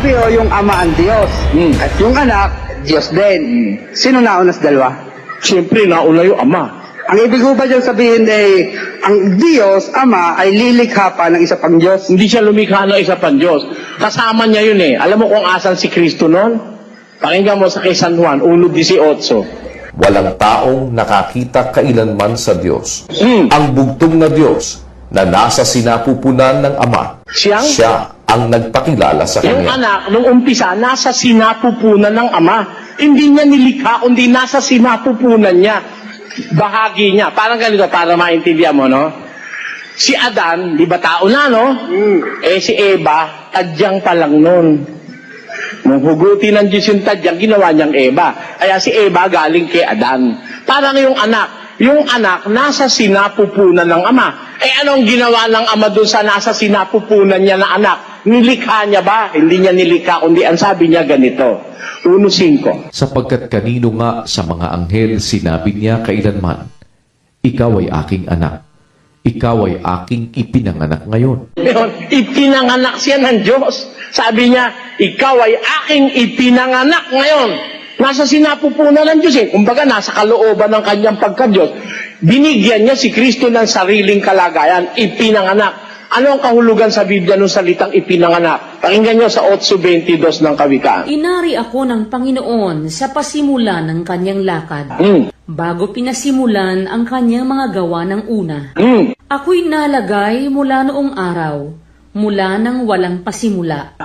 sabi yung ama ang Diyos. At yung anak, Diyos din. Sino nauna sa dalawa? Siyempre, nauna yung ama. Ang ibig ko ba dyan sabihin ang Diyos, Ama, ay lilikha pa ng isa pang Diyos? Hindi siya lumikha ng isa pang Diyos. Kasama niya yun eh. Alam mo kung asan si Kristo noon? Pakinggan mo sa kay San Juan, 1:18. Walang taong nakakita kailanman sa Diyos. Ang bugtong na Diyos na nasa sinapupunan ng Ama, siya ang nagpakilala sa Yung Kanya. anak, nung umpisa, nasa sinapupunan ng Ama. Hindi niya nilikha, kundi nasa sinapupunan niya. Bahagi niya. Parang ganito, para maintindihan mo, no? Si Adan, di ba tao na, no? Si Eva, tadyang pa lang nun. Nung hugutin ng Diyos yung tadyang, ginawa niyang Eva. Kaya si Eva galing kay Adan. Parang yung anak nasa sinapupunan ng Ama. Anong ginawa ng Ama doon sa nasa sinapupunan niya na anak? Nilikha niya ba? Hindi niya nilikha, kundi ang sabi niya ganito. 1:5. Sapagkat kanino nga sa mga anghel sinabi niya kailanman, ikaw ay aking anak, ikaw ay aking ipinanganak ngayon. Ngayon, ipinanganak siya ng Diyos. Sabi niya, ikaw ay aking ipinanganak ngayon. Nasa sinapupunan ng Diyos eh. Kumbaga, nasa kalooban ng kanyang pagka-Diyos. Binigyan niya si Kristo ng sariling kalagayan, ipinanganak. Ano ang kahulugan sa Biblia ng salitang ipinanganak? Pakinggan niyo sa 8:22 ng Kawikaan. Inari ako ng Panginoon sa pasimulan ng kanyang lakad, bago pinasimulan ang kanyang mga gawa ng una. Ako'y nalagay mula noong araw, mula nang walang pasimula,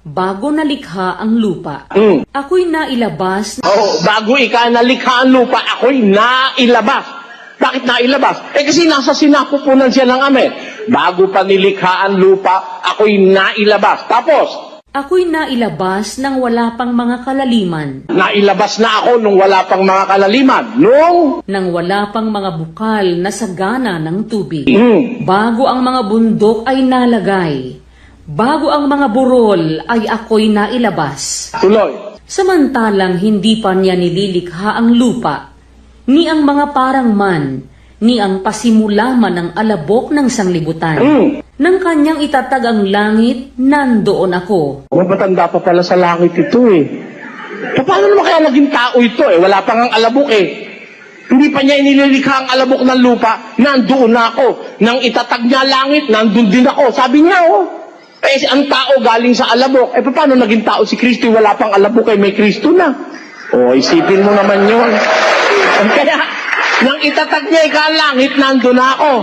bago nalikha ang lupa. Ako'y nailabas. Bago nalikha ang lupa, ako'y nailabas. Bakit nailabas? Kasi nasa sinapupunan siya ng Ama. Bago pa nilikha ang lupa, ako'y nailabas. Tapos, Ako'y nailabas nang wala pang mga kalaliman, nailabas na ako nung wala pang mga kalaliman. nang wala pang mga bukal na sagana ng tubig. Bago ang mga bundok ay nalagay, bago ang mga burol ay ako'y nailabas. Tuloy. Samantalang hindi pa niya nililikha ang lupa, ni ang mga parang man, ni ang pasimula man ng alabok ng sanglibutan. Nang kanyang itatag ang langit, nandoon ako. Matanda pa pala sa langit ito eh. Paano naman kaya naging tao ito eh? Wala pang ang alabok eh. Hindi pa niya inilikha ang alabok ng lupa, nandoon na ako. Nang itatag niya langit, nandun din ako. Sabi niya ang tao galing sa alabok. Paano naging tao si Kristo? Wala pang alabok eh, may Kristo na. Isipin mo naman yun. Kaya, nang itatag niya ang langit, nandun na ako.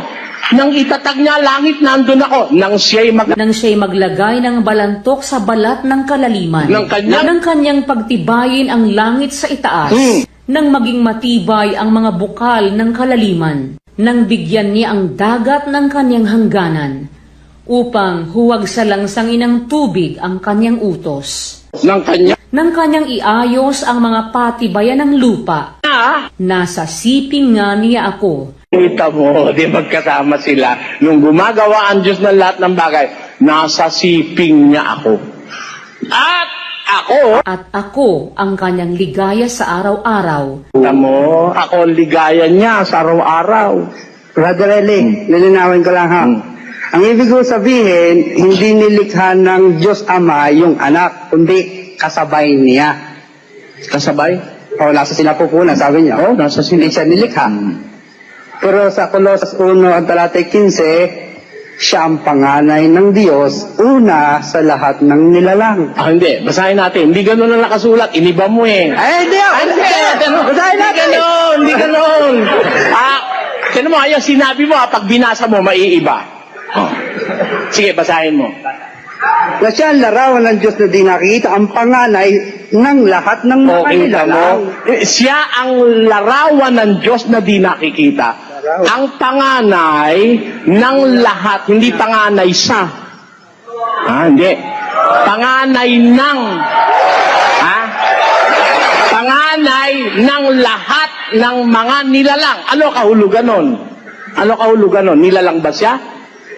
Nang itatag niya langit, nandun ako. Nang siya'y maglagay ng balantok sa balat ng kalaliman, nang kanyang pagtibayin ang langit sa itaas, nang maging matibay ang mga bukal ng kalaliman, nang bigyan niya ang dagat ng kanyang hangganan, upang huwag salangsangin ng tubig ang kanyang utos. Nang kanyang iayos ang mga patibayan ng lupa, nasa siping nga niya ako. Kita mo, di magkasama sila. Nung gumagawa ang Diyos ng lahat ng bagay, nasa siping niya ako. At ako ang kanyang ligaya sa araw-araw. Kita mo, ako ang ligaya niya sa araw-araw. Brother Eling, lilinawin ko lang ha. Ang ibig ko sabihin, hindi nilikha ng Diyos Ama yung anak, kundi kasabay niya. Kasabay? Nasa sinapupunan, sabi niya. Hindi siya nilikha. Pero sa Colosas 1 at talatay 15, siya ang panganay ng Diyos, una sa lahat ng nilalang. Hindi. Basahin natin. Hindi ganun ang nakasulat. Iniba mo eh. Hindi! Basahin natin! Hindi ganun! Tinan mo, yung sinabi mo, pag binasa mo, maiiba. Sige, basahin mo. Na siya ang larawan ng Diyos na di nakikita, ang panganay ng lahat ng mga nilalang. Siya ang larawan ng Diyos na di nakikita. Ang panganay ng lahat, hindi panganay siya. Hindi. Panganay ng, panganay ng lahat ng mga nilalang. Ano kahulugan nun? Ano kahulugan nun? Nilalang ba siya?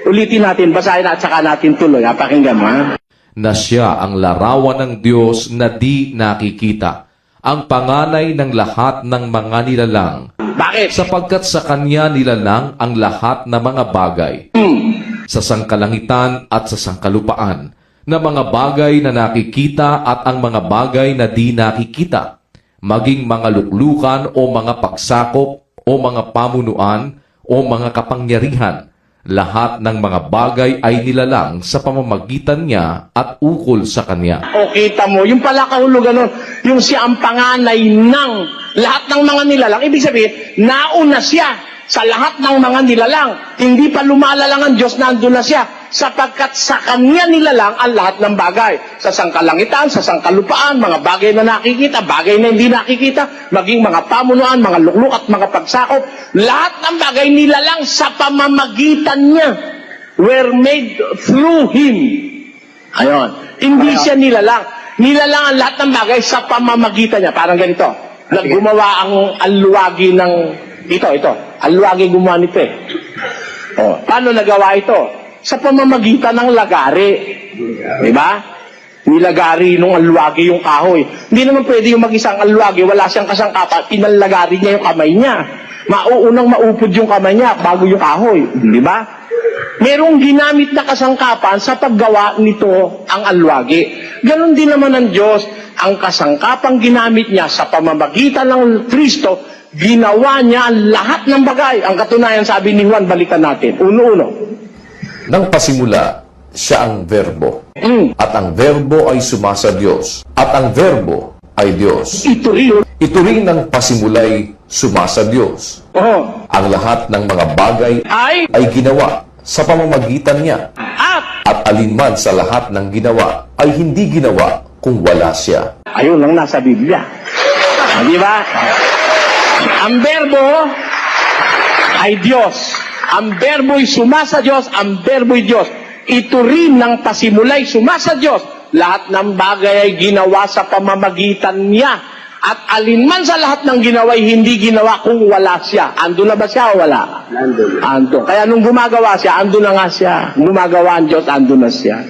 Ulitin natin, basahin at saka natin tuloy. Pakinggan mo, Na siya ang larawan ng Diyos na di nakikita, ang panganay ng lahat ng mga nilalang. Bakit? Sapagkat sa Kanya nilalang ang lahat ng mga bagay, sa sangkalangitan at sa sangkalupaan, na mga bagay na nakikita at ang mga bagay na di nakikita, maging mga luklukan o mga pagsakop o mga pamunuan o mga kapangyarihan, lahat ng mga bagay ay nilalang sa pamamagitan niya at ukol sa kanya. O kita mo, yung pala kahulugan nun, yung siya ang panganay ng lahat ng mga nilalang. Ibig sabihin, nauna siya sa lahat ng mga nilalang. Hindi pa lumalalang ang Diyos, nandun na siya. Sapagkat sa kanya nilalang ang lahat ng bagay. Sa sangkalangitan, sa sangkalupaan, mga bagay na nakikita, bagay na hindi nakikita, maging mga pamunuan, mga lukluk at mga pagsakop, lahat ng bagay nilalang sa pamamagitan niya. Were made through Him. Ayon. Hindi siya nilalang. Nilalang ang lahat ng bagay sa pamamagitan niya. Parang ganito. Gumawa ang alwagi ng... Ito. Alwagi gumawa nito eh. O, paano nagawa ito? Sa pamamagitan ng lagari. Diba? Nilagari nung alwagi yung kahoy. Hindi naman pwede yung mag-isang alwagi, wala siyang kasangkapan, pinalagari niya yung kamay niya. Mauunang maupod yung kamay niya bago yung kahoy. Diba? Merong ginamit na kasangkapan sa paggawa nito ang alwagi. Ganon din naman ang Diyos. Ang kasangkapang ginamit niya sa pamamagitan ng Kristo, ginawa niya lahat ng bagay. Ang katunayan, sabi ni Juan, balikan natin. Uno-uno. Nang pasimula, siya ang verbo. At ang verbo ay sumasa Diyos. At ang verbo ay Diyos. Ito rin ng pasimulay sumasa Diyos. Ang lahat ng mga bagay ay ginawa sa pamamagitan niya. At alinman sa lahat ng ginawa ay hindi ginawa kung wala siya. Ayun ang nasa Biblia. Di ba? Ang verbo ay Diyos. Ang verbo'y sumasa Diyos, ang verbo'y Diyos. Ito rin ng pasimulay sumasa Diyos. Lahat ng bagay ay ginawa sa pamamagitan niya. At alinman sa lahat ng ginawa ay hindi ginawa kung wala siya. Ando na ba siya o wala? Ando. Kaya nung gumagawa siya, ando na nga siya. Gumagawa ang Diyos, ando na siya.